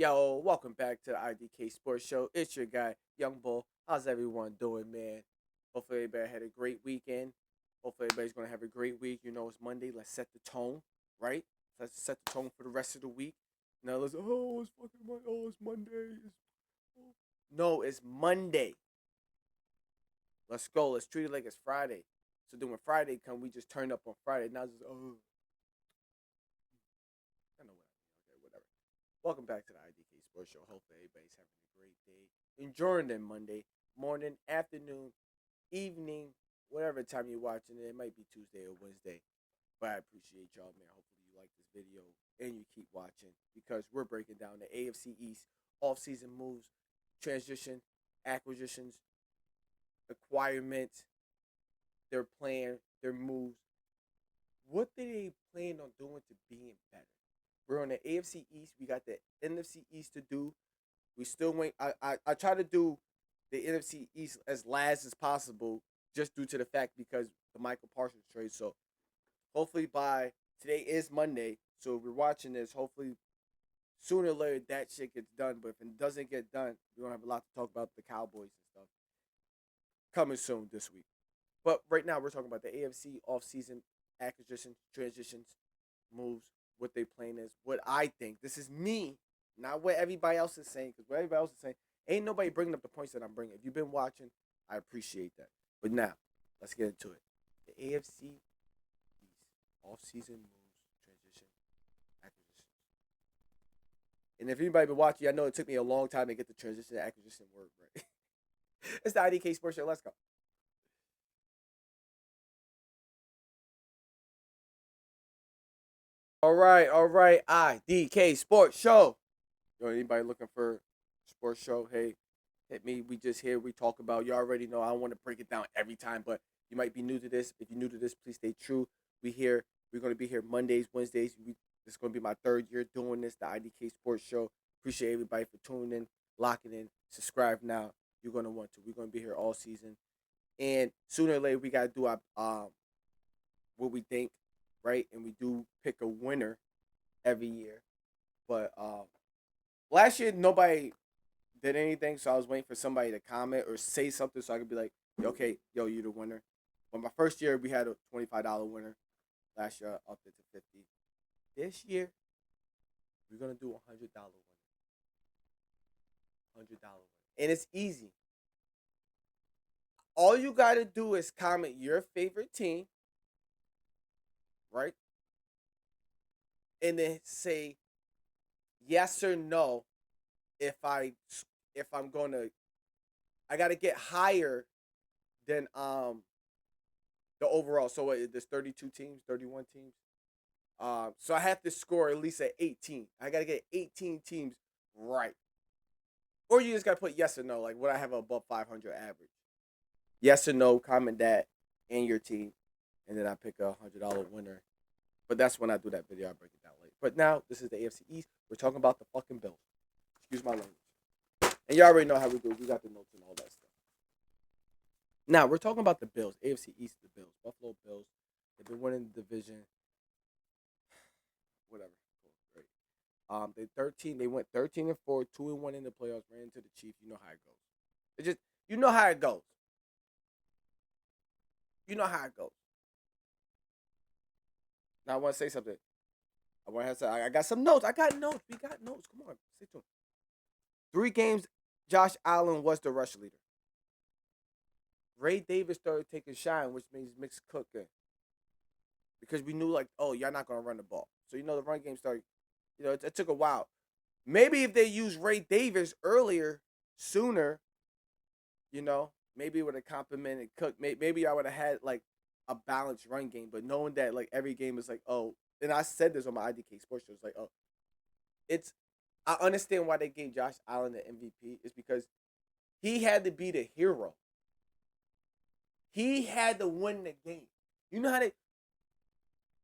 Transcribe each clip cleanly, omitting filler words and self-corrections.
Yo, welcome back to the I.D.K Sports Show. It's your guy, Young Bull. How's everyone doing, man? Hopefully, everybody had a great weekend. Hopefully, everybody's going to have a great week. You know, it's Monday. Let's set the tone, right? Let's set the tone for the rest of the week. Now, let's, it's fucking Monday. Oh, it's Monday. No, it's Monday. Let's go. Let's treat it like it's Friday. So then when Friday come, we just turn up on Friday. Now it's just, I know what I mean. Okay, whatever. Welcome back to the I.D.K Sports Show. Hopefully everybody's having a great day. Enjoying their Monday morning, afternoon, evening, whatever time you're watching it. It might be Tuesday or Wednesday. But I appreciate y'all, man. Hopefully you like this video and you keep watching because we're breaking down the AFC East off-season moves, transition, acquisitions, acquirements, their plan, their moves. What do they plan on doing to being better? We're on the AFC East. We got the NFC East to do. We still wait. I try to do the NFC East as last as possible, just due to the fact because the Michael Parsons trade. So hopefully by today is Monday. So if we're watching this, hopefully sooner or later that shit gets done. But if it doesn't get done, we're gonna have a lot to talk about the Cowboys and stuff coming soon this week. But right now we're talking about the AFC offseason acquisitions, transitions, moves, what they plan is, what I think. This is me, not what everybody else is saying, because what everybody else is saying, ain't nobody bringing up the points that I'm bringing. If you've been watching, I appreciate that. But now, let's get into it. The AFC East off-season moves, transition, acquisitions. And if anybody been watching, I know it took me a long time to get the transition acquisition word right. It's the I.D.K Sports Show. Let's go. All right. I.D.K Sports Show. Yo, anybody looking for a sports show? Hey, hit me. We just here. We talk about. You already know. I don't want to break it down every time, but you might be new to this. If you're new to this, please stay true. We here. We're gonna be here Mondays, Wednesdays. This is gonna be my third year doing this. The I.D.K Sports Show. Appreciate everybody for tuning in, locking in. Subscribe now. You're gonna want to. We're gonna be here all season, and sooner or later we gotta do our what we think, right? And we do pick a winner every year. But last year nobody did anything, so I was waiting for somebody to comment or say something so I could be like, okay, yo, you the winner. But my first year we had a $25 winner. Last year I upped it to 50. This year we're gonna do $100 winner. $100 winner. And it's easy. All you gotta do is comment your favorite team, right? And then say yes or no if I'm gonna I gotta get higher than the overall. So there's 32 teams, 31 teams. So I have to score at least at 18. I gotta get 18 teams right. Or you just gotta put yes or no, like would I have above 500 average? Yes or no, comment that and your team, and then I pick $100 winner. But that's when I do that video. I break it down later. But now this is the AFC East. We're talking about the fucking Bills. Excuse my language. And you already know how we do. We got the notes and all that stuff. Now we're talking about the Bills, AFC East, the Bills, Buffalo Bills. They've been winning the division. Whatever. Cool. Great. They 13. They went 13-4, 2-1 in the playoffs. Ran into the Chiefs. You know how it goes. It just you know how it goes. You know how it goes. Now I want to say something. I want to say I got some notes. I got notes. We got notes. Come on, stay tuned. 3 games. Josh Allen was the rush leader. Ray Davis started taking shine, which means mixed cooking. Because we knew, like, oh, y'all not going to run the ball. So, the run game started, it took a while. Maybe if they used Ray Davis earlier, sooner, maybe it would have complimented Cook. Maybe I would have had, like, a balanced run game. But knowing that, like, every game is like, oh, and I said this on my I.D.K Sports Show, it's like, oh, I understand why they gave Josh Allen the MVP. It's because he had to be the hero. He had to win the game. You know how they.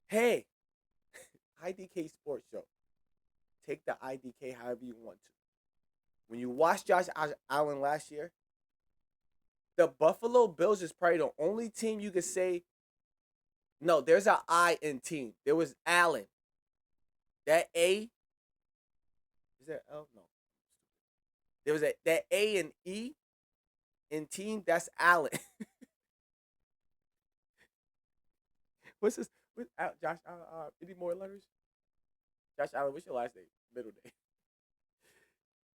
Hey, I.D.K Sports Show. Take the I.D.K however you want to. When you watch Josh Allen last year, the Buffalo Bills is probably the only team you could say. No, there's an I in team. There was Allen. That A. Is that L? No. There was that A and E in team. That's Allen. What's his? Josh Allen? Any more letters? Josh Allen. What's your last name? Middle name.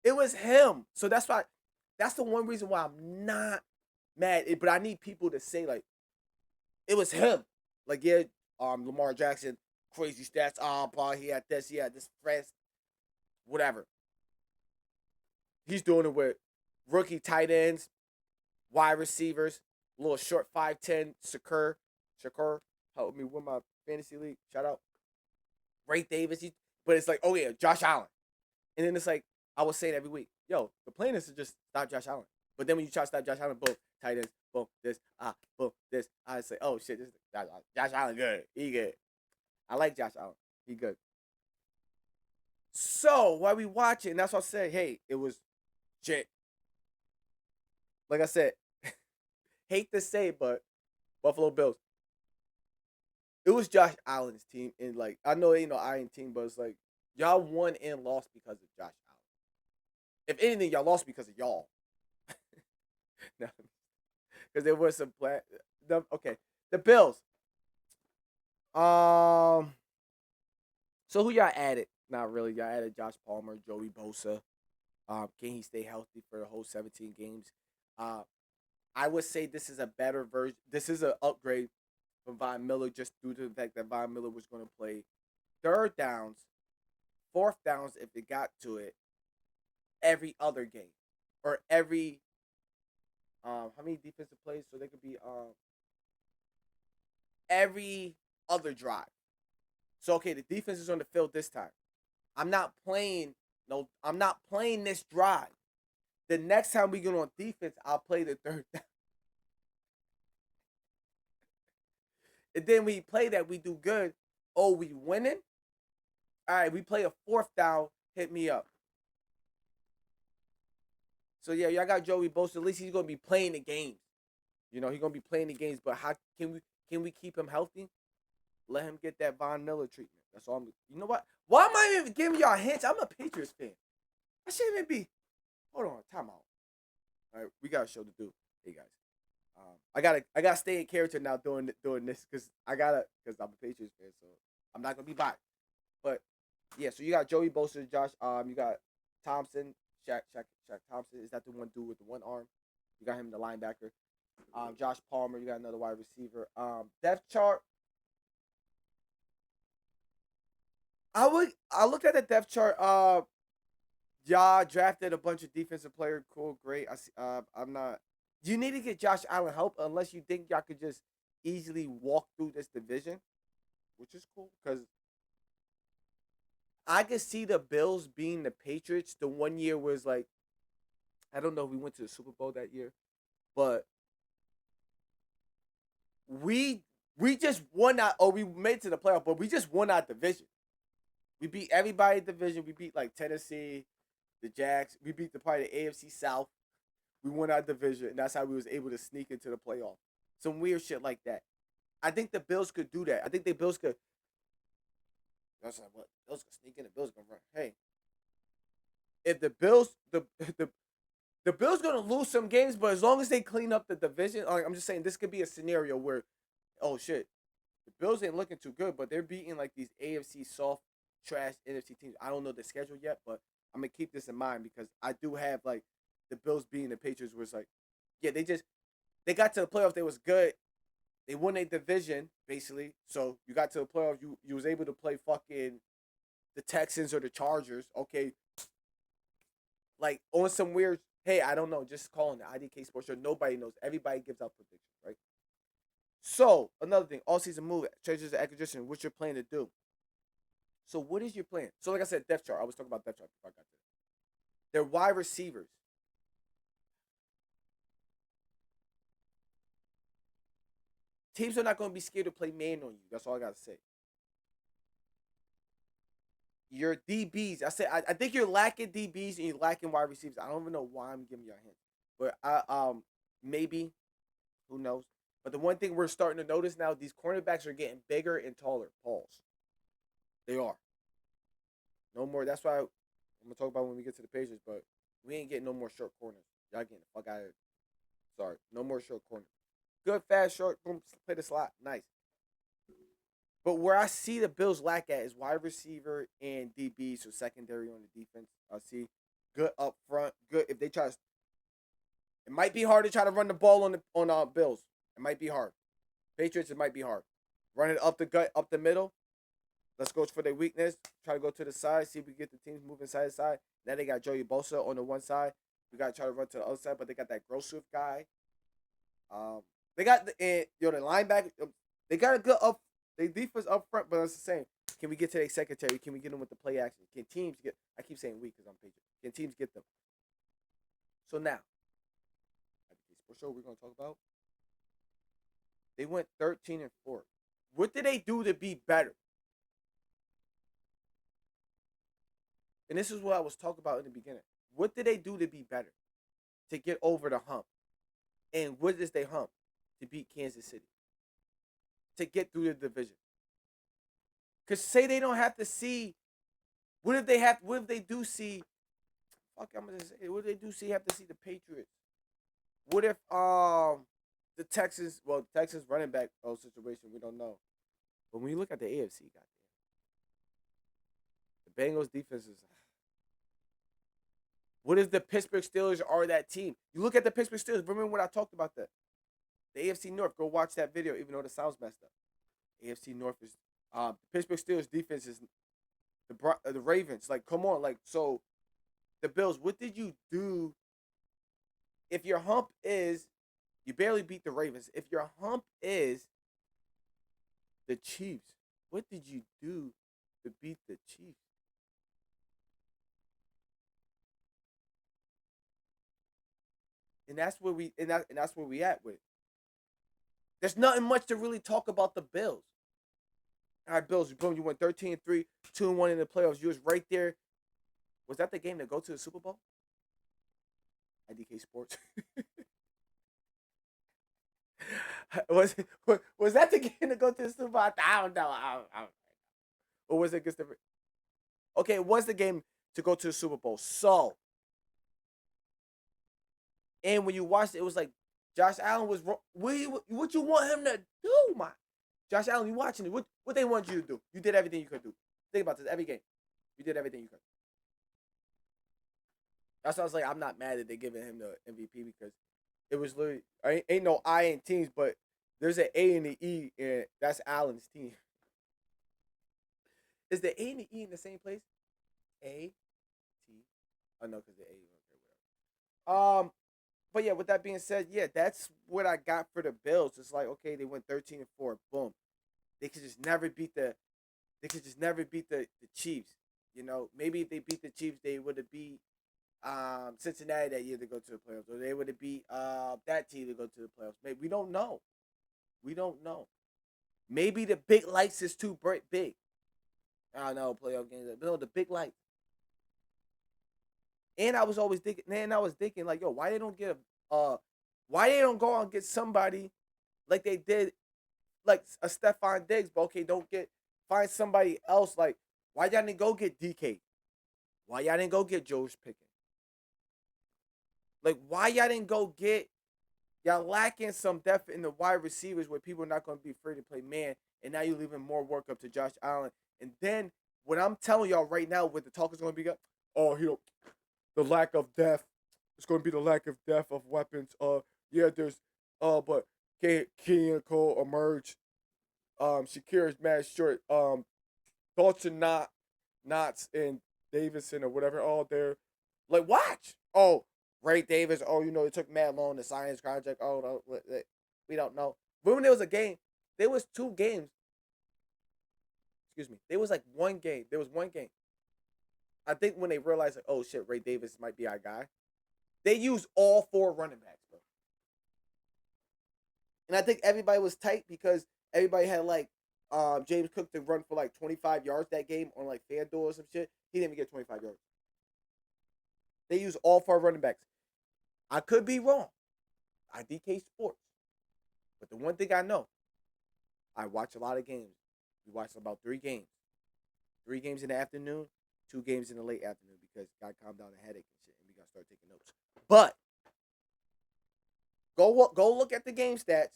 It was him. So that's why. That's the one reason why I'm not mad. But I need people to say like it was him. Like yeah, Lamar Jackson, crazy stats. Blah, he had this. He had this fresh, whatever. He's doing it with rookie tight ends, wide receivers, little short 5'10", Shakur helped me win my fantasy league. Shout out. Ray Davis. But it's like, oh yeah, Josh Allen. And then it's like, I was saying every week, yo, the plan is to just stop Josh Allen. But then when you try to stop Josh Allen, boom, tight ends, boom, boom, this. I say, oh shit, this is Josh Allen good. He good. I like Josh Allen. He good. So while we watch it, and that's what I said, hey, it was shit. Like I said, hate to say, but Buffalo Bills. It was Josh Allen's team, and like I know ain't no iron team, but it's like y'all won and lost because of Josh Allen. If anything, y'all lost because of y'all. No, because there was some plan. Okay, the Bills. So who y'all added? Not really. Y'all added Josh Palmer, Joey Bosa. Can he stay healthy for the whole 17 games? I would say this is a better version. This is an upgrade from Von Miller just due to the fact that Von Miller was going to play third downs, fourth downs if it got to it, every other game or every how many defensive plays so they could be every other drive. So okay, the defense is on the field this time. I'm not playing this drive. The next time we get on defense, I'll play the third down. And then we play that, we do good. Oh, we winning? All right, we play a fourth down, hit me up. So yeah, y'all got Joey Bosa. At least he's gonna be playing the games. You know, he's gonna be playing the games. But how can we keep him healthy? Let him get that Von Miller treatment. That's all I'm. You know what? Why am I even giving y'all hints? I'm a Patriots fan. I shouldn't even be. Hold on, time out. All right, we got a show to do. Hey guys, I gotta stay in character now doing this because I'm a Patriots fan, so I'm not gonna be biased. But yeah, so you got Joey Bosa, Josh. You got Thompson, Shaq Thompson. Is that the one dude with the one arm? You got him the linebacker. Josh Palmer. You got another wide receiver. Depth chart. I looked at the depth chart. Y'all drafted a bunch of defensive players. Cool, great. I see, I'm not. You need to get Josh Allen help unless you think y'all could just easily walk through this division, which is cool because I could see the Bills being the Patriots. The one year was like, I don't know if we went to the Super Bowl that year, but we just won out. Or we made it to the playoff, but we just won our division. We beat everybody in the division. We beat like Tennessee, the Jags. We beat the part of the AFC South. We won our division, and that's how we was able to sneak into the playoff. Some weird shit like that. I think the Bills could do that. I think the Bills could. That's like what Bills could sneak in. The Bills gonna run. Hey, if the Bills the Bills gonna lose some games, but as long as they clean up the division, like, I'm just saying this could be a scenario where, oh shit, the Bills ain't looking too good, but they're beating like these AFC soft trash NFC teams. I don't know the schedule yet, but I'm gonna keep this in mind because I do have like the Bills beating the Patriots was like, yeah, they got to the playoff. They was good. They won a division basically. So you got to the playoff. You was able to play fucking the Texans or the Chargers. Okay, like on some weird. Hey, I don't know. Just calling the I.D.K Sports Show. Nobody knows. Everybody gives out predictions, right? So another thing, all season move, changes the acquisition. What's your plan to do? So what is your plan? So like I said, depth chart. I was talking about depth chart before I got there. They're wide receivers. Teams are not going to be scared to play man on you. That's all I got to say. Your DBs. I think you're lacking DBs and you're lacking wide receivers. I don't even know why I'm giving you a hint. But maybe, who knows? But the one thing we're starting to notice now, these cornerbacks are getting bigger and taller. Pause. They are. No more. That's why I'm gonna talk about when we get to the Patriots. But We ain't getting no more short corners. Y'all getting the fuck out of here. Sorry, no more short corners. Good, fast, short, boom, play the slot. Nice. But where I see the Bills lack at is wide receiver and DB, so secondary on the defense. I see good up front. Good if they try to. It might be hard to try to run the ball on Bills. It might be hard. Patriots, it might be hard. Run it up the gut, up the middle. Let's go for their weakness. Try to go to the side. See if we get the teams moving side to side. Now they got Joey Bosa on the one side. We got to try to run to the other side, but they got that Grosswift guy. They got the linebacker. They got a good up. They defense up front, but it's the same. Can we get to their secondary? Can we get them with the play action? Can teams get? I keep saying we because I'm Patriot. Can teams get them? So now, I.D.K Sports Show we're gonna talk about. They went 13-4. What did they do to be better? And this is what I was talking about in the beginning. What did they do to be better? To get over the hump. And what is they hump? To beat Kansas City. To get through the division. Because say they don't have to see. What if they do see? Fuck, I'm gonna say. What if they do see? Have to see the Patriots? What if the Texans? Well, the Texans running back situation we don't know. But when you look at the AFC, goddamn, the Bengals defense is. What if the Pittsburgh Steelers are that team? You look at the Pittsburgh Steelers. Remember what I talked about that? The AFC North. Go watch that video, even though the sound's messed up. AFC North is the Pittsburgh Steelers defense is the Ravens. Like, come on, like so. The Bills. What did you do? If your hump is you barely beat the Ravens. If your hump is the Chiefs, what did you do to beat the Chiefs? And that's where that's where we at with. There's nothing much to really talk about the Bills. All right, Bills, boom, you went 13-3, 2-1 in the playoffs. You was right there. Was that the game to go to the Super Bowl? I.D.K Sports. was that the game to go to the Super Bowl? I don't know. I don't know. Or was it against the? Okay, it was the game to go to the Super Bowl. So, and when you watched it, it was like Josh Allen was wrong. What you want him to do, man? Josh Allen, you watching it? What they want you to do? You did everything you could do. Think about this. Every game, you did everything you could. That's why I was like, I'm not mad that they're giving him the MVP because it was literally ain't no I in teams, but there's an A and an E, and that's Allen's team. Is the A and the E in the same place? A T. Oh no, because the A. Okay, whatever. But yeah, with that being said, yeah, that's what I got for the Bills. It's like, okay, they went 13-4. Boom. They could just never beat the Chiefs. You know, maybe if they beat the Chiefs, they would have beat Cincinnati that year to go to the playoffs, or they would have beat that team to go to the playoffs. Maybe we don't know. We don't know. Maybe the big lights is too big. I don't know playoff games. No, the big lights. And I was always thinking, man, I was thinking like, yo, why they don't go out and get somebody like they did, like a Stephon Diggs, but okay, find somebody else. Like, why y'all didn't go get DK? Why y'all didn't go get George Pickens? Like, why y'all didn't go get, y'all lacking some depth in the wide receivers where people are not going to be afraid to play man, and now you're leaving more work up to Josh Allen. And then, what I'm telling y'all right now, what the talk is going to be, the lack of depth. It's going to be the lack of depth of weapons. Yeah, there's, but Key Cole emerged. Shakira's mad short. Thoughts and Knots and Davison or whatever. All there. Like, watch. Oh, Ray Davis. Oh, it took Matt long the science project. Oh, no, we don't know. But when there was a game, there was 2 games. Excuse me. There was like one game. There was one game. I think when they realized, like, oh shit, Ray Davis might be our guy, they used all 4 running backs, bro. And I think everybody was tight because everybody had like James Cook to run for like 25 yards that game on like FanDuel or some shit. He didn't even get 25 yards. They used all 4 running backs. I could be wrong. I.D.K Sports. But the one thing I know, I watch a lot of games. We watched about 3 games. 3 games in the afternoon, 2 games in the late afternoon because got calmed down the headache and shit, and we got start taking notes. But go look at the game stats.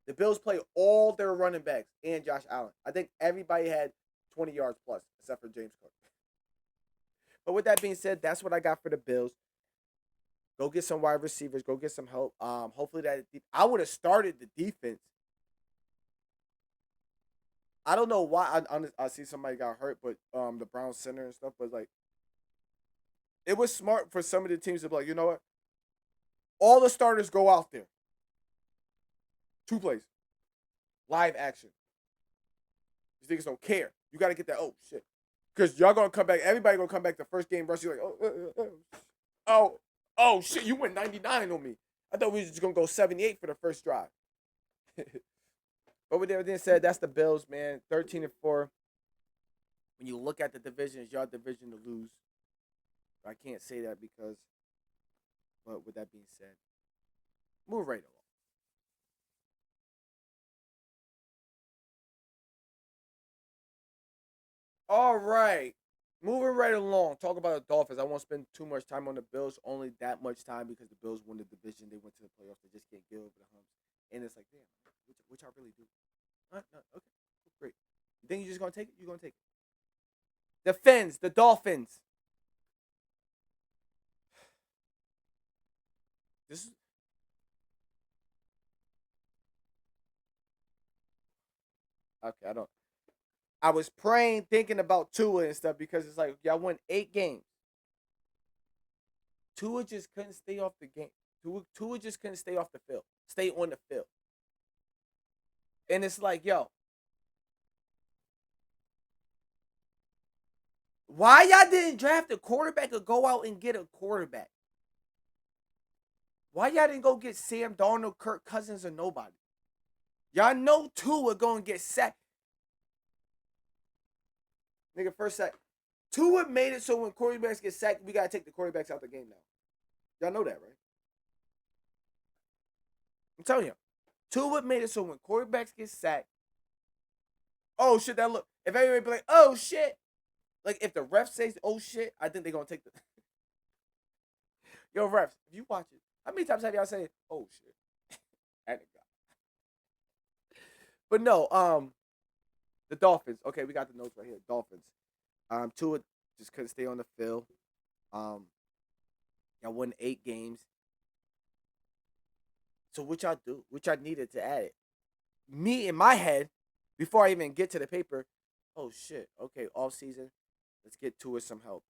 The Bills play all their running backs and Josh Allen. I think everybody had 20 yards plus, except for James Cook. But with that being said, that's what I got for the Bills. Go get some wide receivers. Go get some help. Hopefully I would have started the defense. I don't know why. I see somebody got hurt, but the Browns center and stuff. But like, it was smart for some of the teams to be like, you know what? All the starters go out there. 2 plays. Live action. These niggas don't care. You got to get that. Oh, shit. Because y'all going to come back. Everybody going to come back the first game. Rush, you're like, oh, shit. You went 99 on me. I thought we was just going to go 78 for the first drive. But with everything said, that's the Bills, man. 13-4. When you look at the division, it's your division to lose. I can't say that because, but with that being said, move right along. All right. Moving right along. Talk about the Dolphins. I won't spend too much time on the Bills. Only that much time because the Bills won the division. They went to the playoffs. They just can't get over the humps. And it's like, damn, which I really do. No, okay, great. You think you're just going to take it? You're going to take it. The Fins, the Dolphins. This is. Okay, I don't. I was praying, thinking about Tua and stuff because it's like y'all won 8 games. Tua just couldn't stay off the game. Tua just couldn't stay off the field. Stay on the field. And it's like, yo, why y'all didn't draft a quarterback or go out and get a quarterback? Why y'all didn't go get Sam Darnold, Kirk Cousins, or nobody? Y'all know Tua gonna get sacked. Nigga, first sack. Tua made it so when quarterbacks get sacked, we gotta take the quarterbacks out the game now. Y'all know that, right? I'm telling you. Tua made it so when quarterbacks get sacked, oh shit, that look. If everybody be like, oh shit. Like if the ref says, oh shit, I think they're gonna take the Yo, refs, if you watch it, how many times have y'all said, oh shit? But no, the Dolphins. Okay, we got the notes right here. Dolphins. Tua just couldn't stay on the field. Y'all won 8 games. So what y'all do? What y'all needed to add it? Me in my head, before I even get to the paper, oh shit. Okay, off season. Let's get Tua some help.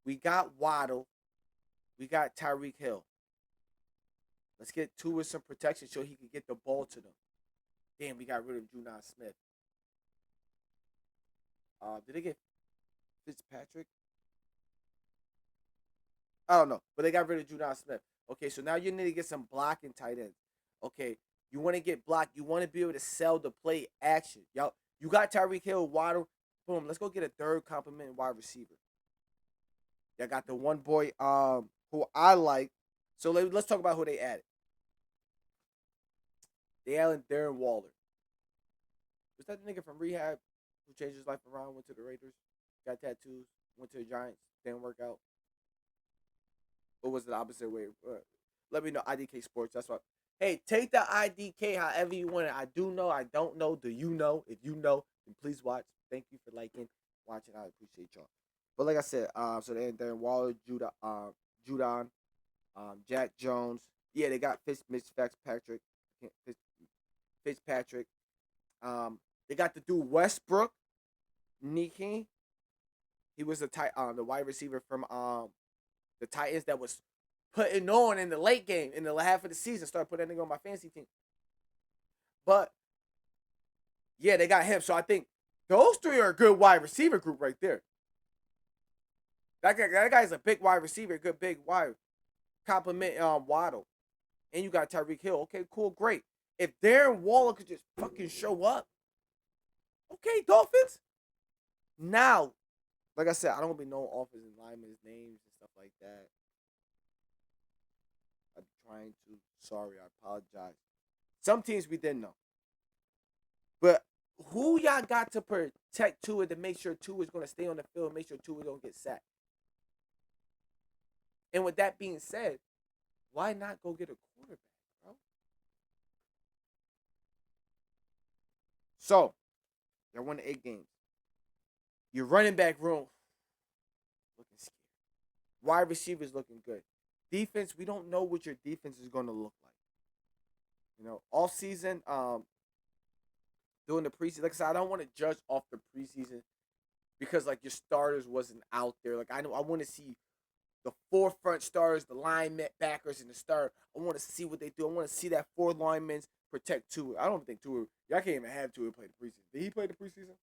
We got Waddle. We got Tyreek Hill. Let's get Tua some protection so he can get the ball to them. Damn, we got rid of Junon Smith. Did they get Fitzpatrick? I don't know, but they got rid of Junon Smith. Okay, so now you need to get some blocking tight ends. Okay, you want to get blocked. You want to be able to sell the play action. Y'all, you got Tyreek Hill, Waddle. Boom, let's go get a third compliment wide receiver. Y'all got the one boy who I like. So let's talk about who they added. They added Darren Waller. Was that the nigga from rehab who changed his life around, went to the Raiders, got tattoos, went to the Giants, didn't work out? Or was it the opposite way? Let me know. I.D.K Sports. That's what. Hey, take the I.D.K however you want it. I do know. I don't know. Do you know? If you know, then please watch. Thank you for liking, watching. I appreciate y'all. But like I said, so they Darren Waller, Judon, Jack Jones. Yeah, they got Fitzpatrick. Fitzpatrick. They got the dude Westbrook, Nike. He was the wide receiver from the Titans that was putting on in the late game, in the half of the season. Started putting that nigga on my fantasy team. But yeah, they got him. So I think those 3 are a good wide receiver group right there. That guy's a big wide receiver, good big wide. Compliment Waddle. And you got Tyreek Hill. Okay, cool, great. If Darren Waller could just fucking show up. Okay, Dolphins. Now, like I said, I don't want to be known offensive linemen's names and stuff like that. I'm trying to. Sorry, I apologize. Some teams we didn't know. But who y'all got to protect Tua to make sure Tua is going to stay on the field and make sure Tua don't get sacked? And with that being said, why not go get a quarterback, bro? So, they're winning 8 games. Your running back room looking scared. Wide receivers looking good. Defense, we don't know what your defense is going to look like. Off season, doing the preseason. Like I said, I don't want to judge off the preseason because like your starters wasn't out there. Like I want to see the forefront starters, the linebackers, and the star. I want to see what they do. I want to see that 4 linemen protect Tua. I don't think Tua. Y'all can't even have Tua play the preseason. Did he play the preseason?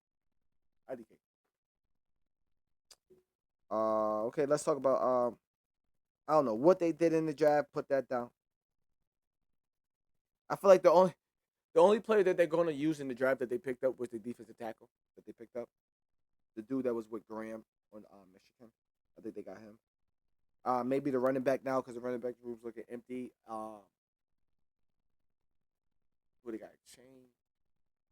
I.D.K. Okay, let's talk about I don't know what they did in the draft. Put that down. I feel like the only player that they're going to use in the draft that they picked up was the defensive tackle that they picked up. The dude that was with Graham on Michigan. I think they got him. Maybe the running back now because the running back room's looking empty. Who they got? Chain.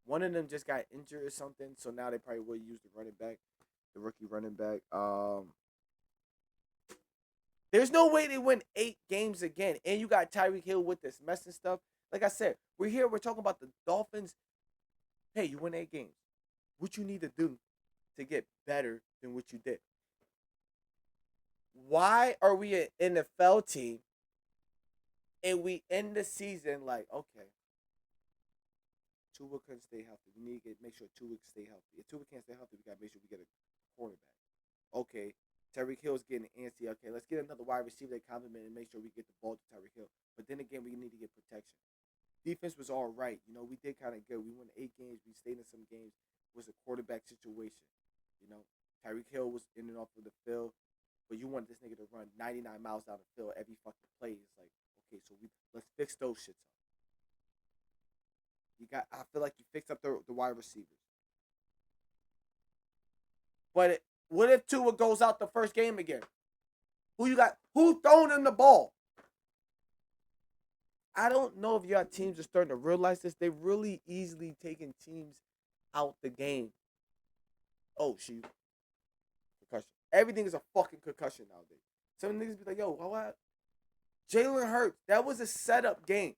One of them just got injured or something, so now they probably will use the running back, the rookie running back. There's no way they win 8 games again, and you got Tyreek Hill with this mess and stuff. Like I said, we're here. We're talking about the Dolphins. Hey, you win 8 games. What you need to do to get better than what you did? Why are we an NFL team and we end the season like, okay, Tua couldn't stay healthy. We need to make sure Tua can stay healthy. If Tua can't stay healthy, we got to make sure we get a quarterback. Okay, Tyreek Hill's getting antsy. Okay, let's get another wide receiver that compliment and make sure we get the ball to Tyreek Hill. But then again, we need to get protection. Defense was all right. We did kind of good. We won 8 games. We stayed in some games. It was a quarterback situation. Tyreek Hill was in and off of the field, but you want this nigga to run 99 miles down the field every fucking play. It's like, okay, so let's fix those shits up. I feel like you fixed up the wide receivers. But what if Tua goes out the first game again? Who you got? Who throwing him the ball? I don't know if your teams are starting to realize this. They're really easily taking teams out the game. Oh, shoot. Concussion. Everything is a fucking concussion nowadays. Some niggas be like, yo, what? Jalen Hurts, that was a setup game.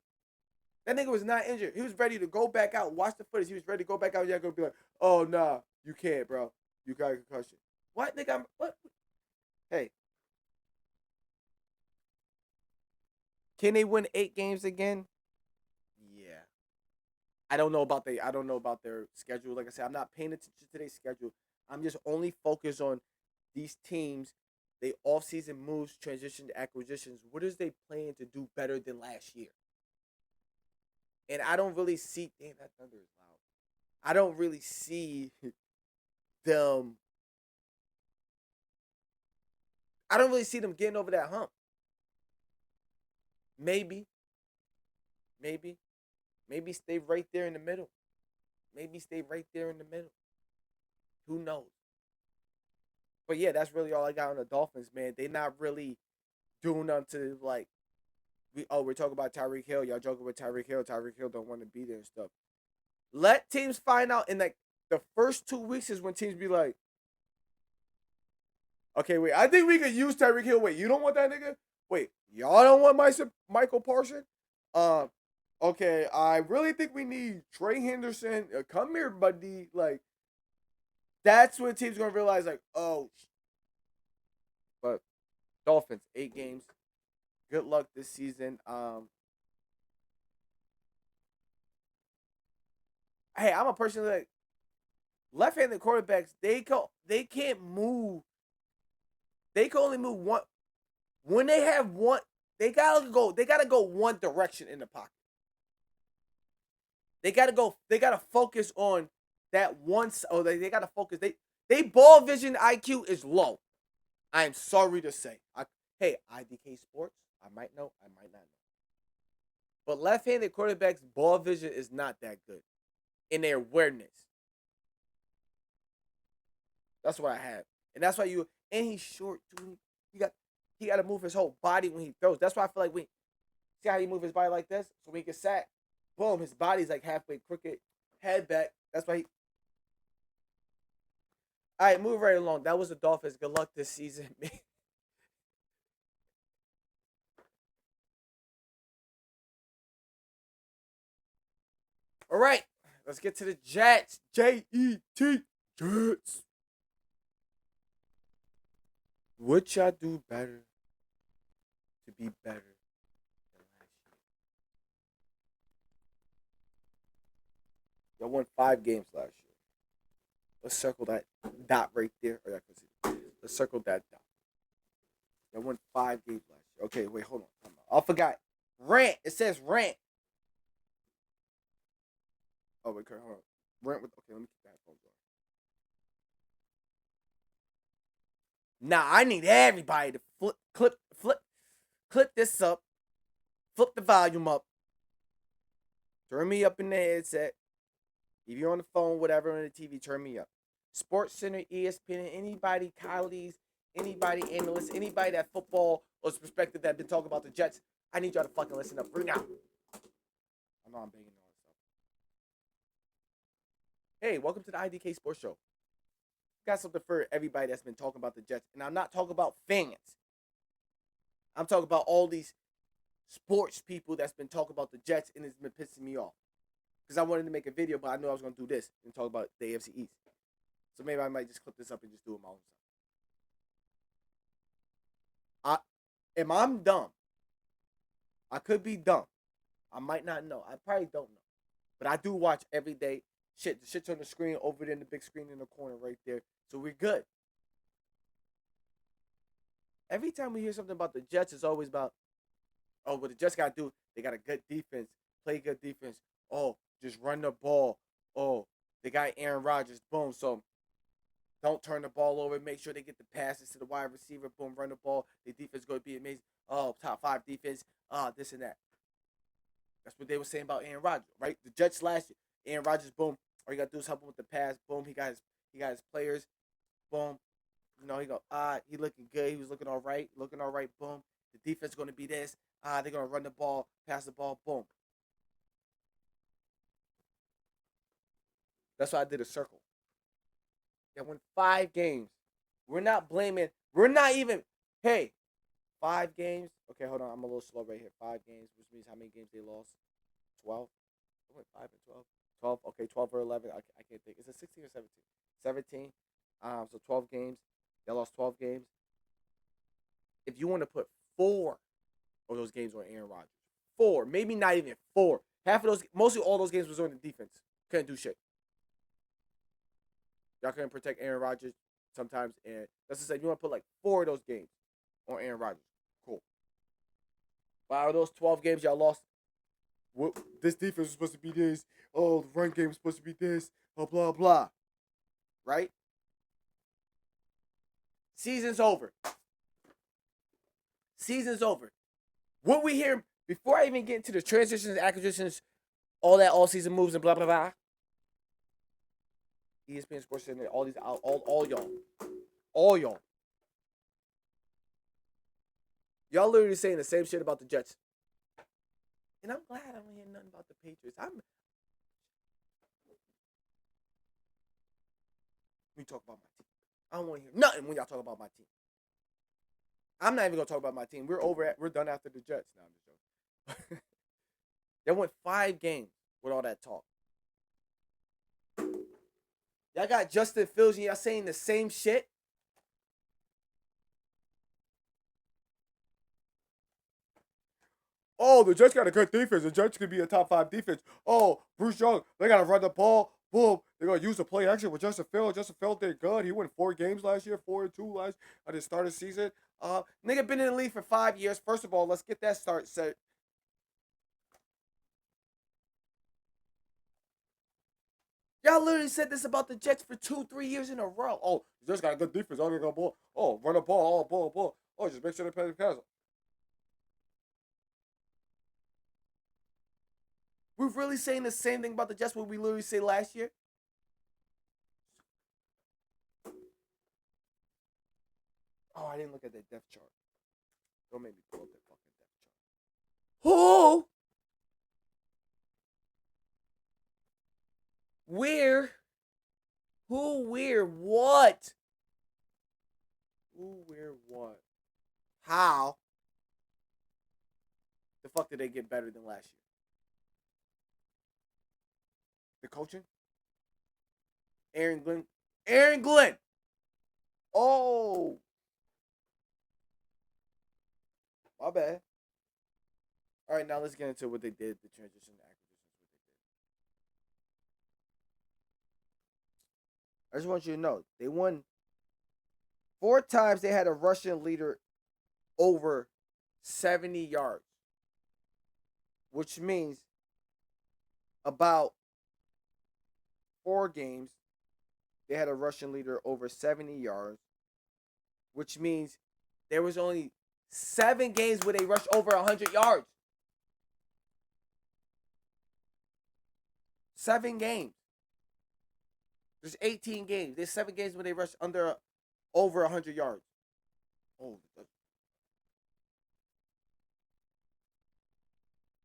That nigga was not injured. He was ready to go back out. Watch the footage. He was ready to go back out. Y'all gonna be like, oh, nah, you can't, bro. You got a concussion. What, nigga? What? Hey. Can they win 8 games again? Yeah. I don't know about their schedule. Like I said, I'm not paying attention to their schedule. I'm just only focused on these teams, they off-season moves, transition acquisitions. What is they planning to do better than last year? And I don't really see. Damn, that thunder is loud. I don't really see them. I don't really see them getting over that hump. Maybe, maybe, maybe stay right there in the middle. Maybe stay right there in the middle. Who knows? But yeah, that's really all I got on the Dolphins, man. They not really doing nothing to like. We're talking about Tyreek Hill. Y'all joking with Tyreek Hill. Tyreek Hill don't want to be there and stuff. Let teams find out in like the first 2 weeks is when teams be like, okay, wait, I think we could use Tyreek Hill. Wait, you don't want that nigga? Wait, y'all don't want Michael Parsons? Okay, I really think we need Trey Henderson. Come here, buddy. Like, that's when teams gonna realize, like, oh. But Dolphins, 8 games. Good luck this season. Hey, I'm a person that left-handed quarterbacks they can't move. They can only move one when they have one. They gotta go. They gotta go one direction in the pocket. They gotta go. They gotta focus on that once. Oh, they gotta focus. They ball vision IQ is low. I am sorry to say. Hey, I.D.K Sports. I might know. I might not know. But left-handed quarterbacks ball vision is not that good in their awareness. That's what I have, and that's why you. And he's short too. He got to move his whole body when he throws. That's why I feel like we see how he move his body like this, so when he gets sacked, boom, his body's like halfway crooked, head back. That's why he. All right, move right along. That was the Dolphins. Good luck this season. All right, let's get to the Jets. J-E-T, Jets. What y'all do better to be better than last year? Y'all won 5 games last year. Let's circle that dot right there. Oh, yeah, let's circle that dot. Y'all won 5 games last year. Okay, wait, hold on. I forgot. Rant. It says rant. Oh, wait, hold on. Rant with. Okay, let me keep the headphones on. Now I need everybody to clip this up, flip the volume up, turn me up in the headset. If you're on the phone, whatever, on the TV, turn me up. Sports Center, ESPN, anybody, colleagues, anybody, analysts, anybody that football or perspective that been talking about the Jets, I need y'all to fucking listen up right now. I know I'm banging on stuff. Hey, welcome to the I.D.K Sports Show. Got something for everybody that's been talking about the Jets, and I'm not talking about fans. I'm talking about all these sports people that's been talking about the Jets, and it's been pissing me off. Because I wanted to make a video, but I knew I was going to do this and talk about the AFC East. So maybe I might just clip this up and just do it my own self. I'm dumb. I could be dumb. I might not know. I probably don't know. But I do watch every day. The shit's on the screen over there in the big screen in the corner right there. So we're good. Every time we hear something about the Jets, it's always about, oh, what the Jets got to do, they got a good defense, play good defense. Oh, just run the ball. Oh, they got Aaron Rodgers. Boom. So don't turn the ball over. Make sure they get the passes to the wide receiver. Boom, run the ball. The defense is going to be amazing. Oh, top 5 defense. This and that. That's what they were saying about Aaron Rodgers, right? The Jets last year, Aaron Rodgers, boom. All you got to do is help him with the pass. Boom, he got his players. Boom. You know, he looking good. He was looking all right. Boom. The defense is going to be this. They're going to run the ball, pass the ball. Boom. That's why I did a circle. They won 5 games. We're not blaming. We're not even. Hey, 5 games. Okay, hold on. I'm a little slow right here. 5 games, which means how many games they lost? 12. They went 5 and 12. 12. Okay, 12 or 11. I can't think. Is it 16 or 17? 17. So 12 games. They lost 12 games. If you want to put 4 of those games on Aaron Rodgers, 4, maybe not even 4. Half of those, mostly all those games was on the defense. Couldn't do shit. Y'all couldn't protect Aaron Rodgers sometimes, and that's to say, you want to put like 4 of those games on Aaron Rodgers. Cool. But out of those 12 games y'all lost, this defense was supposed to be this. Oh, the run game was supposed to be this. Blah, blah, blah. Right? Season's over. Season's over. What we hear, before I even get into the transitions, acquisitions, all that all-season moves and blah, blah, blah. ESPN Sports Center, all these, all y'all. All y'all. Y'all literally saying the same shit about the Jets. And I'm glad I don't hear nothing about the Patriots. Let me talk about my team. I don't want to hear nothing when y'all talk about my team. I'm not even gonna talk about my team. We're done after the Jets. Now I'm just joking. They went 5 games with all that talk. Y'all got Justin Fields and y'all saying the same shit. Oh, the Jets got a good defense. The Jets could be a top 5 defense. Oh, Bruce Young, they gotta run the ball. Boom. They're gonna use the play action with Justin Fields. Justin Fields did good. He won 4 games last year, 4-2 at the start of the season. Nigga been in the league for 5 years. First of all, let's get that start set. Y'all literally said this about the Jets for 2-3 years in a row. Oh, the Jets got a good defense. Oh, they got ball. Oh, run the ball. Oh, ball. Oh, just make sure they play the pass. We're really saying the same thing about the Jets what we literally say last year. Oh, I didn't look at that depth chart. Don't make me pull up that fucking depth chart. Who? Where? Who? Where? What? Who? Where? What? How? The fuck did they get better than last year? The coaching. Aaron Glenn. Aaron Glenn. Oh, my bad. All right, now let's get into what they did. The transition acquisitions. What they did. I just want you to know they won 4 times. They had a rushing leader over 70 yards, which means about 4 games they had a rushing leader over 70 yards, which means there was only 7 games where they rushed over 100 yards. 7 games. There's 18 games. There's 7 games where they rushed over 100 yards. Oh,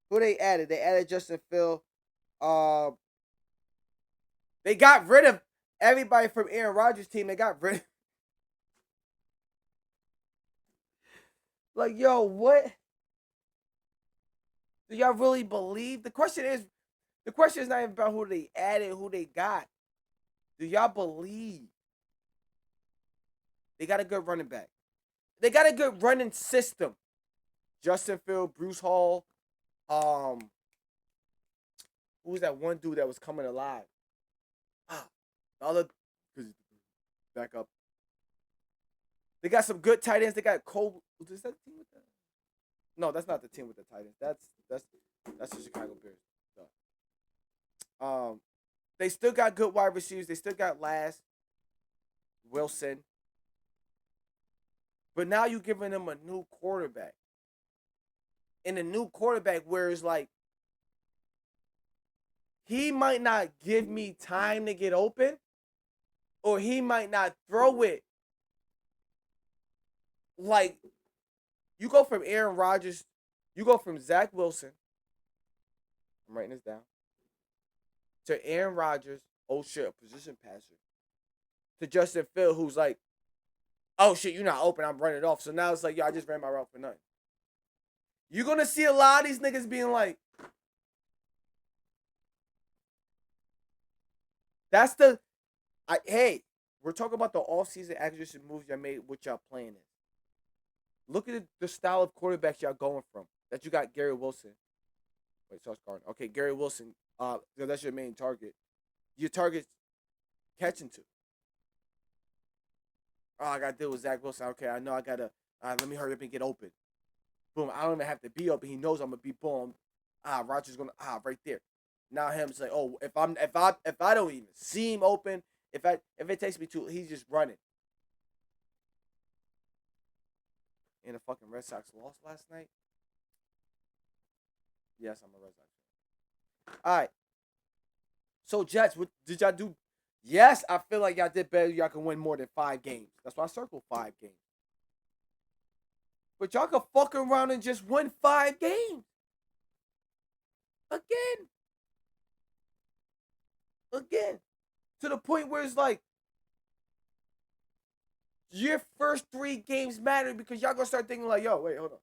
who they added? They added Justin Field. Uh, they got rid of everybody from Aaron Rodgers' team. They got rid of. Like, yo, what? Do y'all really believe? The question is not even about who they added, who they got. Do y'all believe? They got a good running back. They got a good running system. Justin Field, Bruce Hall, who was that one dude that was coming alive? The other, back up. They got some good tight ends. They got Cole. Is that the team with that? No, that's not the team with the tight ends. That's the Chicago Bears. So, they still got good wide receivers. They still got Last, Wilson. But now you're giving them a new quarterback. And a new quarterback where it's like, he might not give me time to get open, or he might not throw it. Like, you go from Aaron Rodgers, you go from Zach Wilson, I'm writing this down, to Aaron Rodgers, oh shit, a position passer, to Justin Field, who's like, oh shit, you're not open, I'm running it off. So now it's like, yo, I just ran my route for nothing. You're going to see a lot of these niggas being like, hey, we're talking about the offseason acquisition moves y'all made, what y'all playing in. Look at the style of quarterbacks y'all going from. That you got Gary Wilson. Wait, Sauce Gardner. Okay, Gary Wilson. That's your main target. Your target's catching to. Oh, I got to deal with Zach Wilson. Okay, I know I got to. Let me hurry up and get open. Boom. I don't even have to be open. He knows I'm gonna be boom. Rodgers gonna right there. Now him say, oh, if I don't even see him open, if it takes me to, he's just running. And the fucking Red Sox lost last night. Yes, I'm a Red Sox fan. All right. So Jets, what did y'all do? Yes, I feel like y'all did better. Y'all can win more than 5 games. That's why I circled 5 games. But y'all can fuck around and just win 5 games. Again. To the point where it's like, your first 3 games matter because y'all gonna start thinking like, yo, wait, hold on.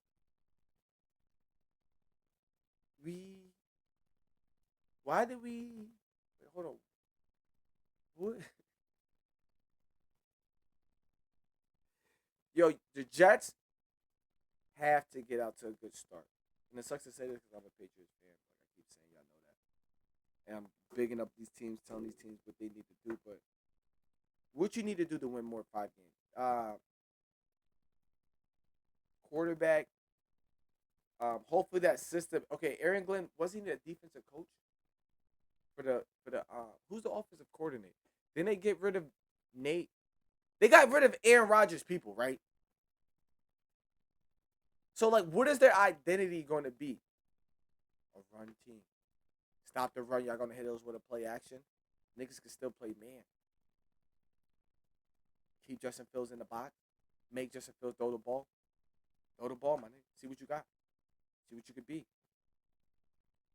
Why did we, wait, hold on. What? Yo, the Jets have to get out to a good start. And it sucks to say this because I'm a Patriots fan. Like I keep saying, y'all know that. And I'm bigging up these teams, telling these teams what they need to do. But what you need to do to win more 5 games? Quarterback. Hopefully that system. Okay, Aaron Glenn, wasn't he the defensive coach for the who's the offensive coordinator? Then they get rid of Nate. They got rid of Aaron Rodgers' people, right? So like, what is their identity going to be? A run team. Stop the run. Y'all gonna hit us with a play action. Niggas can still play man. Keep Justin Fields in the box. Make Justin Fields throw the ball. Throw the ball, my nigga. See what you got. See what you could be.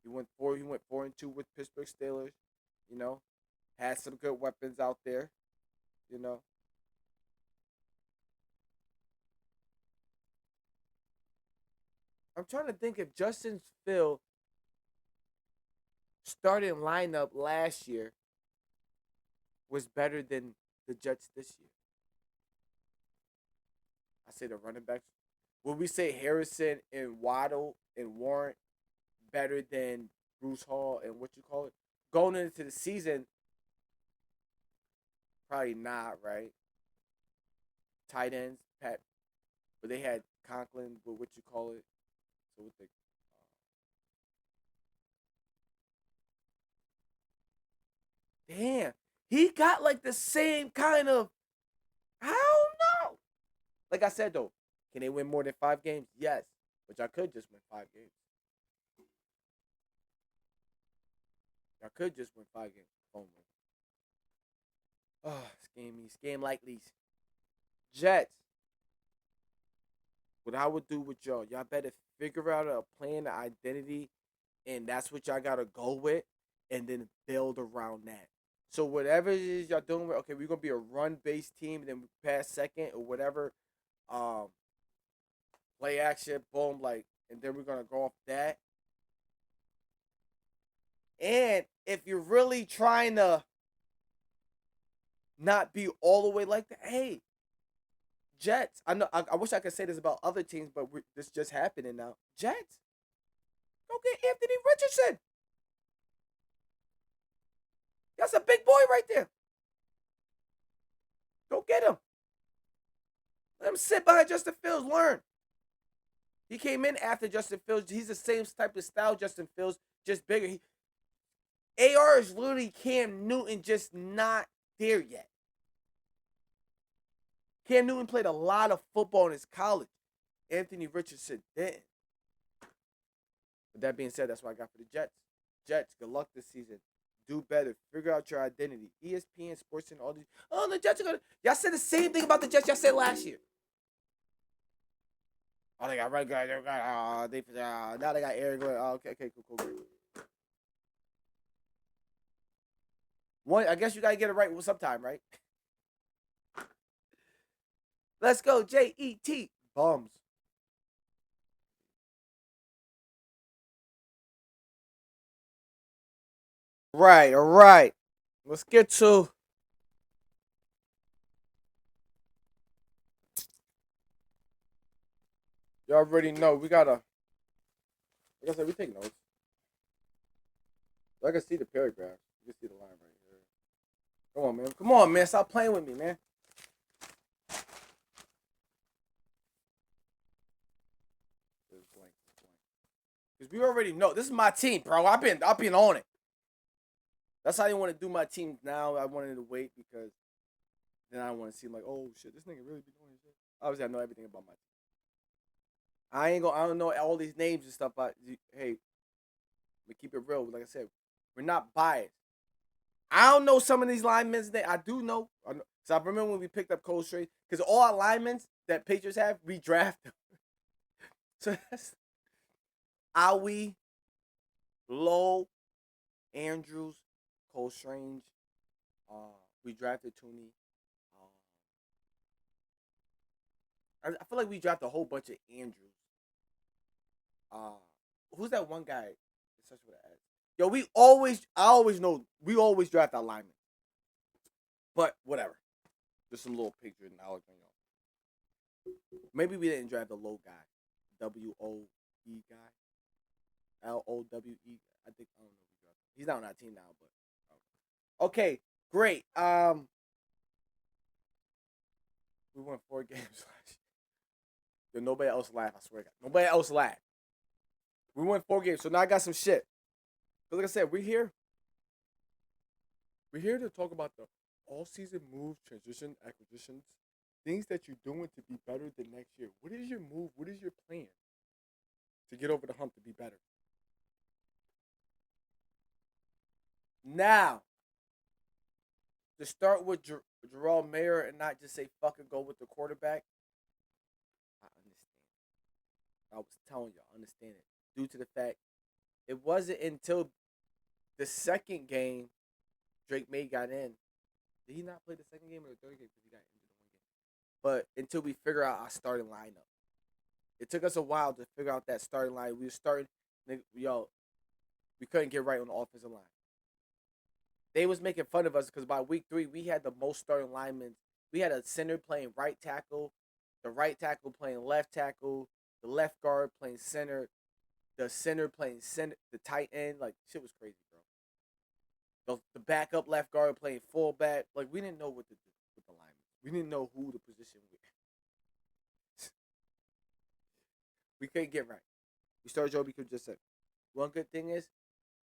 He went 4-2 with Pittsburgh Steelers. You know, had some good weapons out there. You know. I'm trying to think if Justin Fields starting lineup last year was better than the Jets this year. I say the running backs. Would we say Harrison and Waddle and Warren better than Bruce Hall and what you call it? Going into the season, probably not, right? Tight ends, Pat, but they had Conklin, but what you call it? So what damn, he got like the same kind of. I don't know. Like I said though, can they win more than 5 games? Yes, which I could just win 5 games. I could just win 5 games. Oh no. Oh, scam like these Jets. What I would do with y'all better figure out a plan, an identity, and that's what y'all gotta go with, and then build around that. So whatever it is y'all doing, okay, we're gonna be a run-based team, and then we pass second or whatever. Um, Play action, boom, like, and then we're gonna go off that. And if you're really trying to not be all the way like that, hey, Jets. I know. I wish I could say this about other teams, but this just happening now. Jets, go get Anthony Richardson. That's a big boy right there. Go get him. Let him sit behind Justin Fields. Learn. He came in after Justin Fields. He's the same type of style Justin Fields, just bigger. AR is literally Cam Newton, just not there yet. Cam Newton played a lot of football in his college. Anthony Richardson didn't. With that being said, that's what I got for the Jets. Jets, good luck this season. Do better. Figure out your identity. ESPN, Sports, and all these. Oh, the Jets are going to. Y'all said the same thing about the Jets y'all said last year. Oh, they got right guys. Now they got Eric. Oh, okay, cool, great. One, I guess you got to get it right sometime, right? Let's go, Jet. Bums. Right, all right. Let's get to. You already know. We got to. Like I said, we take notes. So I can see the paragraph. You can see the line right here. Come on, man. Come on, man. Stop playing with me, man. Because we already know. This is my team, bro. I've been on it. That's how I didn't want to do my team now. I wanted to wait because then I don't want to seem like, oh shit, this nigga really be doing shit. Obviously, I know everything about my team. I don't know all these names and stuff, but hey, we keep it real. Like I said, we're not biased. I don't know some of these linemen's name. I do know. So I remember when we picked up Cole Strait, because all our linemen that Patriots have, we draft them. So that's Owie, Lowe, Andrews, Cole Strange. We drafted Tooney. I feel like we drafted a whole bunch of Andrews. Uh, who's that one guy? It's such with an S. Yo, I always know, we always draft our linemen. But whatever. Just some little picture knowledge on y'all. Maybe we didn't draft the low guy. WOE guy. LOWE. I think I don't know if we drafted. He's not on our team now, but okay, great. We won 4 games last year. Yo, nobody else laughed. I swear to God, nobody else laughed. We won 4 games, so now I got some shit. But like I said, we're here. We're here to talk about the all-season moves, transition, acquisitions, things that you're doing to be better than next year. What is your move? What is your plan to get over the hump to be better? Now, to start with Jerome Mayer and not just say fucking go with the quarterback, I understand. I was telling you, I understand it. Due to the fact it wasn't until the second game Drake May got in. Did he not play the second game or the third game because he got injured in one game? But until we figure out our starting lineup, it took us a while to figure out that starting line. We started, yo, We couldn't get right on the offensive line. They was making fun of us because by week 3 we had the most starting linemen. We had a center playing right tackle, the right tackle playing left tackle, the left guard playing center, the center playing center, the tight end. Like shit was crazy, bro. The backup left guard playing fullback. Like we didn't know what to do with the linemen. We didn't know who the position was. We couldn't get right. We started Joe because just said. One good thing is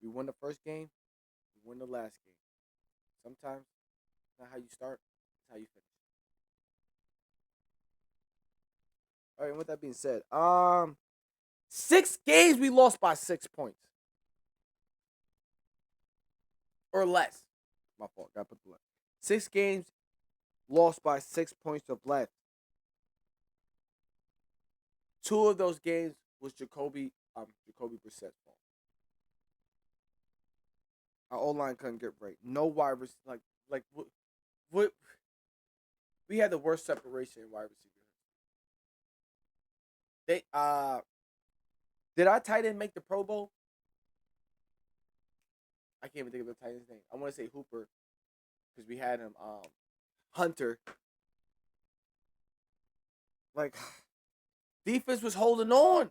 we won the first game, we won the last game. Sometimes it's not how you start, it's how you finish. All right, and with that being said, 6 games we lost by 6 points. Or less. My fault. Gotta put the left. 6 games lost by 6 points or less. 2 of those games was Jacoby Brissett's fault. Our O line couldn't get right. No wide receiver. What we had the worst separation in wide receiver. They did our tight end make the Pro Bowl? I can't even think of the tight end's name. I want to say Hooper because we had him. Hunter. Like defense was holding on.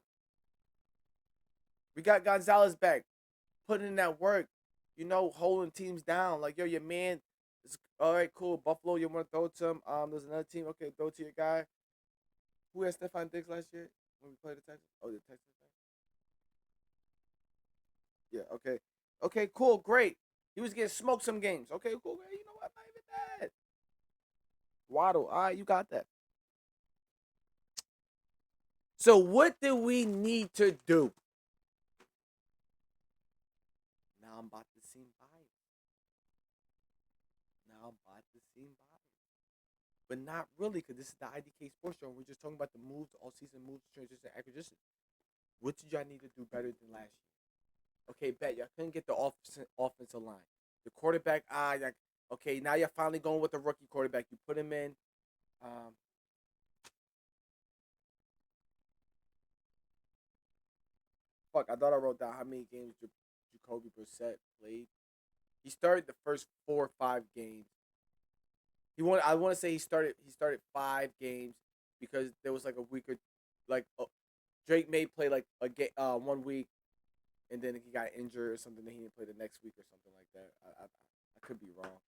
We got Gonzalez back, putting in that work. Holding teams down. Like yo, your man. It's, all right, cool. Buffalo, you want to throw it to him? There's another team. Okay, throw it to your guy. Who had Stephon Diggs last year when we played the Texans? Oh, the Texans. Yeah. Okay. Okay. Cool. Great. He was getting smoked some games. Okay. Cool. You know what? Not even that. Waddle. All right, you got that. So what do we need to do? Now I'm about to seem biased. But not really, because this is the I.D.K Sports Show. And we're just talking about the moves, all-season moves, transition, acquisition. What did y'all need to do better than last year? Okay, bet y'all couldn't get the offensive line. The quarterback, okay, now you're finally going with the rookie quarterback. You put him in. I thought I wrote down how many games Jacoby Brissett played. He started the first 4 or 5 games. I want to say he started 5 games because there was like a week or Drake may play like a 1 week, and then he got injured or something. Then he didn't play the next week or something like that. I could be wrong.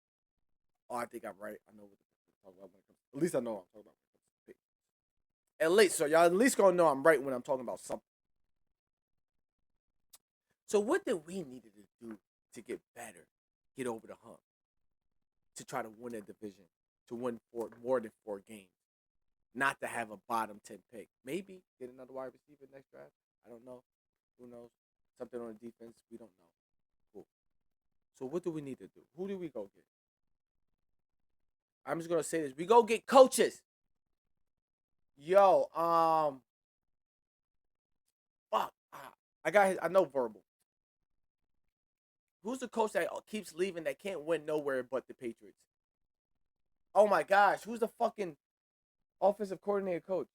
Oh, I think I'm right. I know what the talking about when it comes. At least I know what I'm talking about when it comes to pick. At least, so y'all at least gonna know I'm right when I'm talking about something. So what did we need to do to get better, get over the hump, to try to win a division, to win more than 4 games, not to have a bottom 10 pick? Maybe get another wide receiver next draft. I don't know. Who knows? Something on the defense. We don't know. Cool. So what do we need to do? Who do we go get? I'm just gonna say this: we go get coaches. Yo, fuck. I know verbal. Who's the coach that keeps leaving that can't win nowhere but the Patriots? Oh my gosh, who's the fucking offensive coordinator coach?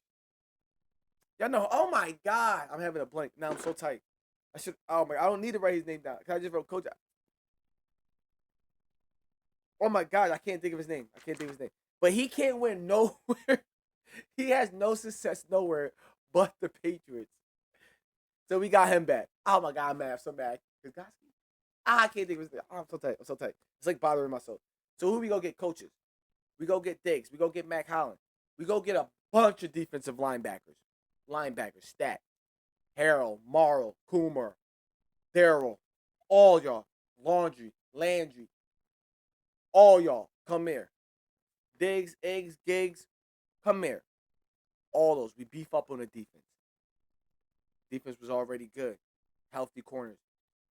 Y'all know. Oh my god, I'm having a blank. Now I'm so tight. I should. Oh my, I don't need to write his name down. Can I just wrote coach? Oh my god, I can't think of his name. But he can't win nowhere. He has no success nowhere but the Patriots. So we got him back. Oh my god, I'm mad. I'm so mad. I can't think of his name. Oh, I'm so tight. It's like bothering myself. So who we go get? Coaches. We go get Diggs. We go get Mac Holland. We go get a bunch of defensive linebackers. Stat. Harold, Morrow, Coomer, Darrell, all y'all. Landry. All y'all. Come here. Diggs, Eggs, Gigs. Come here. All those. We beef up on the defense. Defense was already good. Healthy corners.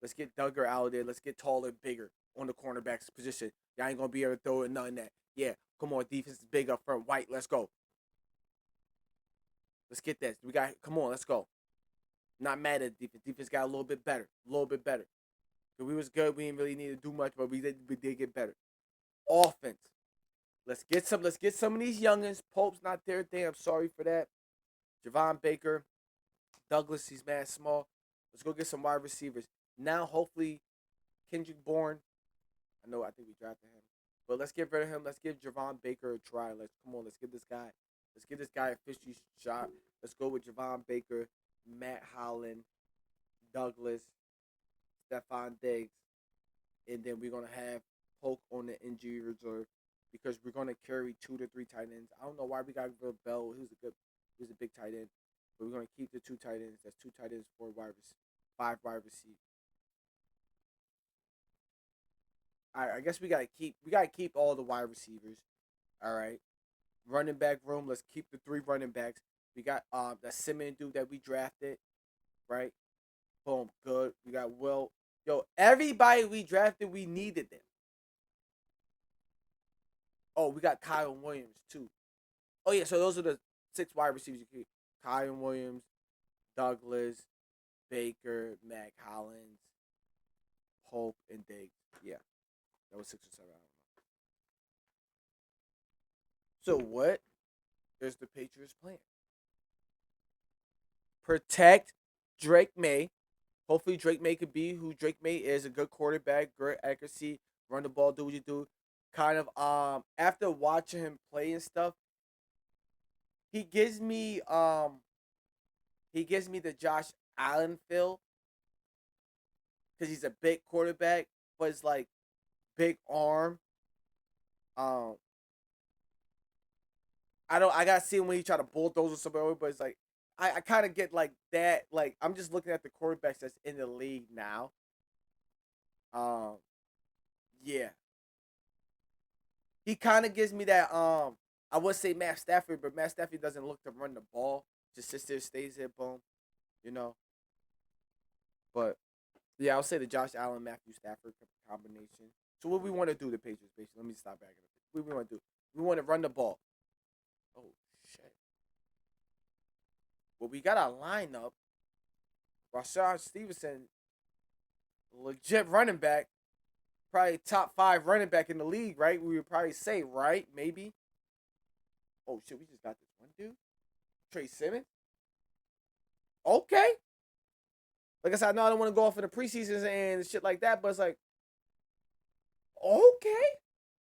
Let's get Duggar out of there. Let's get taller, bigger on the cornerback's position. Y'all ain't gonna be able to throw it, none of that. Yeah, come on, defense is big up front. White, let's go. Let's get that. Come on, let's go. Not mad at defense. Defense got a little bit better. We was good. We didn't really need to do much, but we did get better. Offense. Let's get some of these youngins. Pope's not there. Damn, sorry for that. Javon Baker. Douglas, he's mad small. Let's go get some wide receivers. Now, hopefully, Kendrick Bourne. I think we drafted him, but let's get rid of him. Let's give Javon Baker a try. Let's give this guy. Let's give this guy a fishy shot. Let's go with Javon Baker, Matt Holland, Douglas, Stephon Diggs, and then we're gonna have Polk on the injury reserve because we're gonna carry 2 to 3 tight ends. I don't know why we got rid of Bell. He was a big tight end, but we're gonna keep the 2 tight ends. That's 2 tight ends, 5 wide receivers. All right, I guess we gotta keep all the wide receivers. All right, running back room. Let's keep the 3 running backs. We got that Simmons dude that we drafted. Right, boom, good. We got Will. Yo, everybody we drafted, we needed them. Oh, we got Kyle Williams too. Oh yeah, so those are the 6 wide receivers you keep. Kyle Williams, Douglas, Baker, Mac Hollins, Hope, and Diggs. Yeah, that was 6 or 7. I don't know. So what is the Patriots plan? Protect Drake May. Hopefully Drake May could be who Drake May is, a good quarterback, great accuracy, run the ball, do what you do. Kind of after watching him play and stuff, he gives me the Josh Allen feel because he's a big quarterback, but it's like big arm. Um, I gotta see him when he try to bulldoze or somebody, but it's like I kind of get like that. Like I'm just looking at the quarterbacks that's in the league now. Um, yeah, he kind of gives me that. I would say Matt Stafford, but Matt Stafford doesn't look to run the ball. Just sits there, stays there, boom. You know, but yeah, I'll say the Josh Allen Matthew Stafford combination. So what we want to do the Patriots basically. Let me stop back. What we want to do? We want to run the ball. Oh shit. Well, we got our lineup. Rashad Stevenson, legit running back, probably top 5 running back in the league, right? We would probably say, right? Maybe. Oh shit, we just got this one dude, Trey Simmons. Okay. Like I said, I know I don't want to go off in the preseasons and shit like that, but it's like, okay.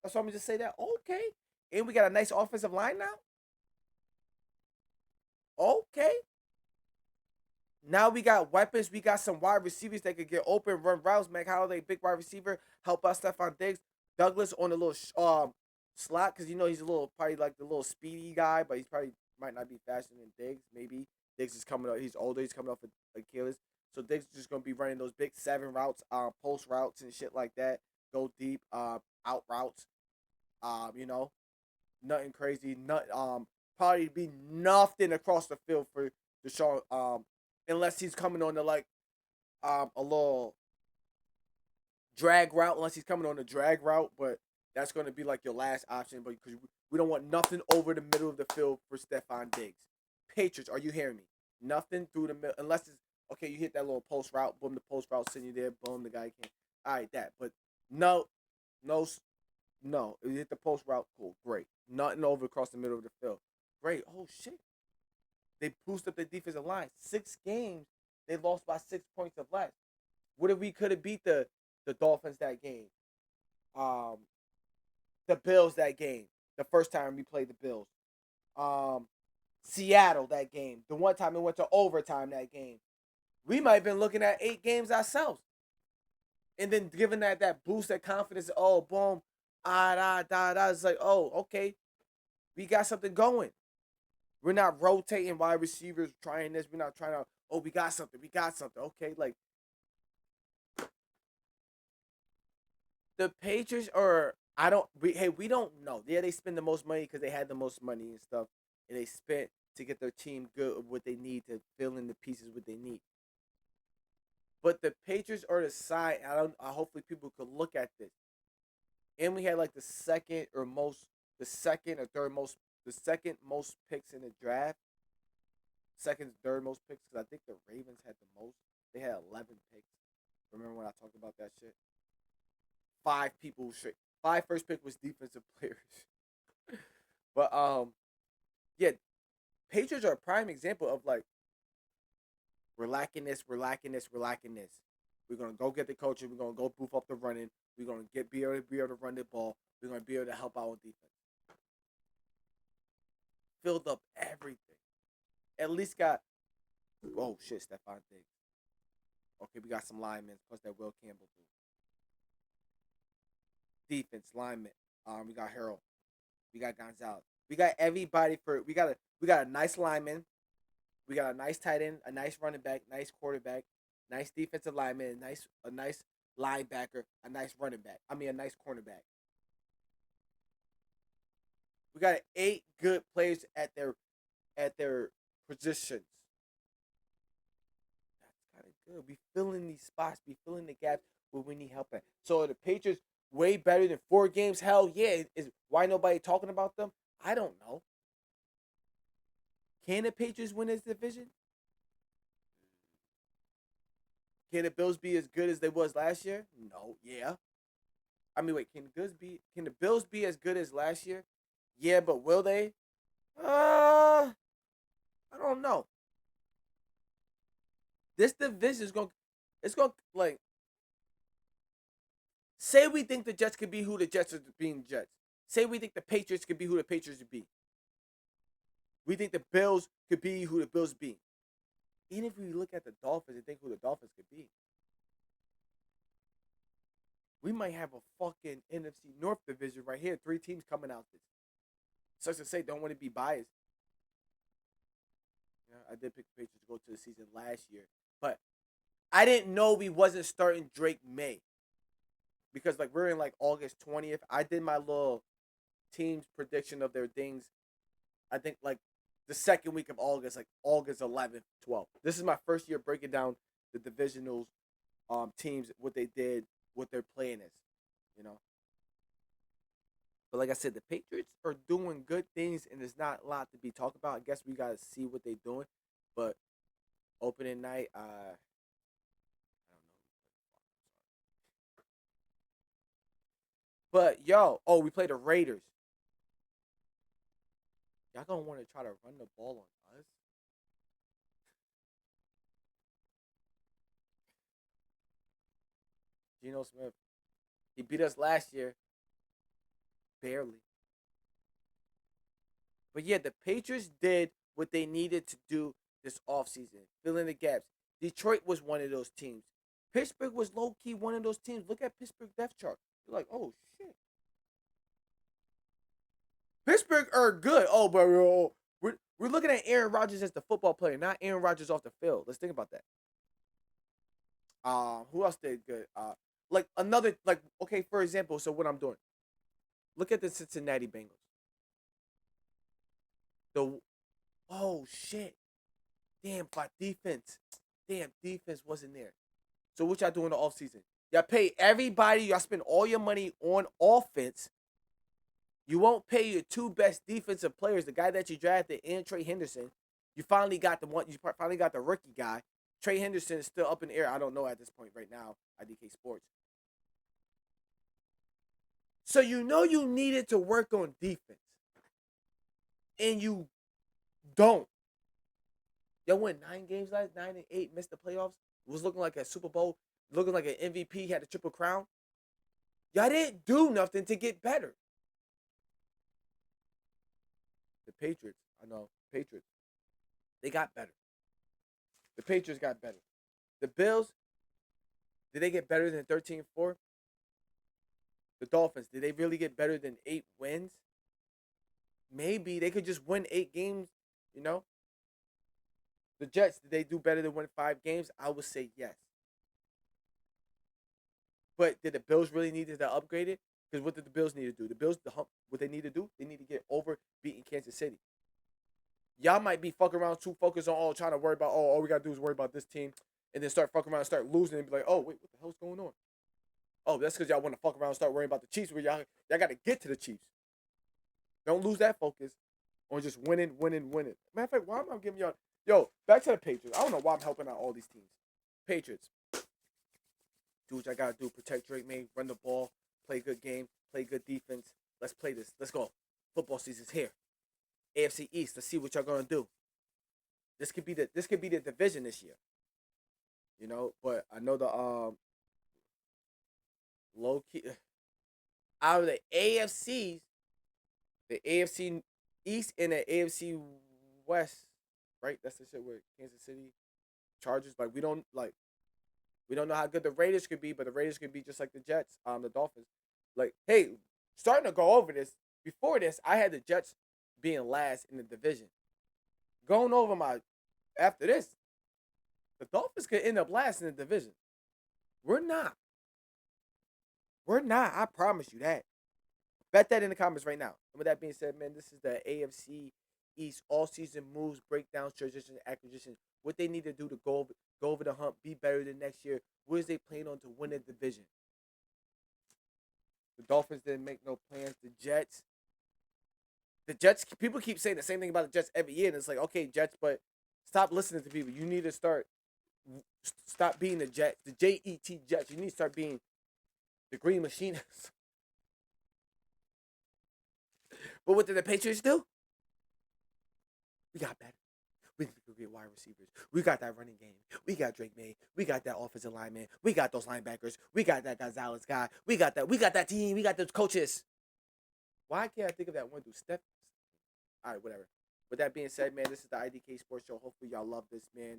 That's why I'm gonna just say that. Okay. And we got a nice offensive line now. Okay. Now we got weapons. We got some wide receivers that could get open, run routes. Mac Holiday, big wide receiver, help out Stephon Diggs. Douglas on the little slot because he's a little probably like the little speedy guy, but he's probably might not be faster than Diggs. Maybe Diggs is coming up. He's older. He's coming off of Achilles, so Diggs is just gonna be running those big 7 routes, post routes and shit like that. Go deep, out routes. You know, nothing crazy. Not probably be nothing across the field for Deshaun. Unless he's coming on the like a little drag route, unless he's coming on the drag route, but that's going to be like your last option. But because we don't want nothing over the middle of the field for Stephon Diggs. Patriots, are you hearing me? Nothing through the middle, unless it's okay. You hit that little post route, boom, the post route send you there, boom, the guy can't. All right, that. But no, no, no. You hit the post route, cool, great. Nothing over across the middle of the field, great. Oh shit, they boosted up their defensive line. 6 games, they lost by 6 points or less. What if we could have beat the Dolphins that game? Um, the Bills that game. The first time we played the Bills. Um, Seattle that game. The one time it went to overtime that game. We might have been looking at 8 games ourselves. And then giving that boost, that confidence, oh boom, it's like, oh, okay, we got something going. We're not rotating wide receivers trying this. We're not trying to, oh, we got something. We got something. Okay, like the Patriots are I don't we don't know. Yeah, they spend the most money because they had the most money and stuff, and they spent to get their team good what they need to fill in the pieces what they need. But the Patriots are the side. I hopefully people could look at this. And we had like the second or third most, the second most picks in the draft, second, third most picks because I think the Ravens had the most. They had 11 picks. Remember when I talked about that shit? 5 people straight. Five first pick was defensive players. But yeah, Patriots are a prime example of like we're lacking this, we're lacking this, we're lacking this. We're gonna go get the coaching. We're gonna go boof up the running. We're gonna be able to run the ball. We're gonna be able to help out with defense. Filled up everything. At least got Stephon Diggs. Okay, we got some linemen plus that Will Campbell dude. Defense lineman. We got Harold. We got Gonzalez. We got everybody we got a nice lineman. We got a nice tight end, a nice running back, nice quarterback, nice defensive lineman, a nice linebacker, a nice running back. I mean a nice cornerback. We got 8 good players at their positions. That's kind of good. We filling these spots. We filling the gaps where we need help at. So are the Patriots way better than 4 games? Hell yeah. Is why nobody talking about them? I don't know. Can the Patriots win this division? Can the Bills be as good as they was last year? No. Yeah. I mean, wait. Can the Bills be as good as last year? Yeah, but will they? I don't know. This division is going. It's going like. Say we think the Jets could be who the Jets are being Jets. Say we think the Patriots could be who the Patriots would be. We think the Bills could be who the Bills be. Even if we look at the Dolphins and think who the Dolphins could be, we might have a fucking NFC North division right here. 3 teams coming out this. Such to say, don't want to be biased. Yeah, I did pick the Patriots to go to the season last year, but I didn't know we wasn't starting Drake May because like we're in like August 20th. I did my little team's prediction of their things. I think like the second week of August, like August 11th, 12th. This is my first year breaking down the divisionals, teams, what they did, what their plan is, you know. But like I said, the Patriots are doing good things, and there's not a lot to be talked about. I guess we gotta see what they're doing. But opening night, I don't know. But yo, we play the Raiders. Y'all gonna want to try to run the ball on us? Geno Smith, he beat us last year, barely. But yeah, the Patriots did what they needed to do this offseason, fill in the gaps. Detroit was one of those teams. Pittsburgh was low key one of those teams. Look at Pittsburgh depth chart. You're like, oh shit. Pittsburgh are good. Oh, but we're looking at Aaron Rodgers as the football player, not Aaron Rodgers off the field. Let's think about that. Who else did good? Like another like okay, for example, so what I'm doing. Look at the Cincinnati Bengals. The oh shit. Damn, by defense. Damn, defense wasn't there. So what y'all do in the offseason? Y'all pay everybody, y'all spend all your money on offense. You won't pay your 2 best defensive players, the guy that you drafted and Trey Henderson. You finally got the rookie guy. Trey Henderson is still up in the air. I don't know at this point right now, I.D.K. Sports. So you know you needed to work on defense. And you don't. Y'all won 9 games last 9-8, missed the playoffs. Was looking like a Super Bowl, looking like an MVP, had a triple crown. Y'all didn't do nothing to get better. The Patriots, I know, Patriots, they got better. The Patriots got better. The Bills, did they get better than 13-4? The Dolphins, did they really get better than 8 wins? Maybe they could just win 8 games, you know? The Jets, did they do better than win 5 games? I would say yes. But did the Bills really need to upgrade it? Because what did the Bills need to do? The Bills, what they need to do, they need to get over beating Kansas City. Y'all might be fucking around too focused on trying to worry about, all we got to do is worry about this team. And then start fucking around and start losing and be like, oh, wait, what the hell's going on? Oh, that's because y'all want to fuck around and start worrying about the Chiefs where y'all got to get to the Chiefs. Don't lose that focus on just winning. Matter of fact, why am I giving y'all... Yo, back to the Patriots. I don't know why I'm helping out all these teams. Patriots. Do what I got to do. Protect Drake May. Run the ball. Play good game. Play good defense. Let's play this. Let's go. Football season's here. AFC East. Let's see what y'all going to do. This could be the division this year. you know. But I know the low key out of the AFCs, the AFC East and the AFC West, right? That's the shit where Kansas City Chargers. Like we don't know how good the Raiders could be, but the Raiders could be just like the Jets, the Dolphins. Like, hey, starting to go over this. Before this, I had the Jets being last in the division. Going over my after this, the Dolphins could end up last in the division. We're not. We're not. I promise you that. Bet that in the comments right now. And with that being said, man, this is the AFC East all season moves, breakdowns, transitions, acquisitions. What they need to do to go over the hump, be better than next year. What is they plan on to win a division? The Dolphins didn't make no plans. The Jets. People keep saying the same thing about the Jets every year, and it's like, okay, Jets, but stop listening to people. You need to stop being the Jets, the JET Jets. You need to start being the Green Machinists. But what did the Patriots do? We got better. We need to get wide receivers. We got that running game. We got Drake May. We got that offensive lineman. We got those linebackers. We got that Gonzalez guy. We got that. We got that team. We got those coaches. Why can't I think of that one dude? Steph. All right, whatever. With that being said, man, this is the I.D.K Sports Show. Hopefully, y'all love this, man.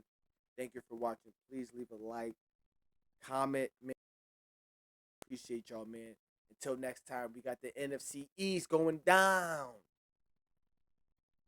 Thank you for watching. Please leave a like, comment, man. Appreciate y'all, man. Until next time, we got the NFC East going down.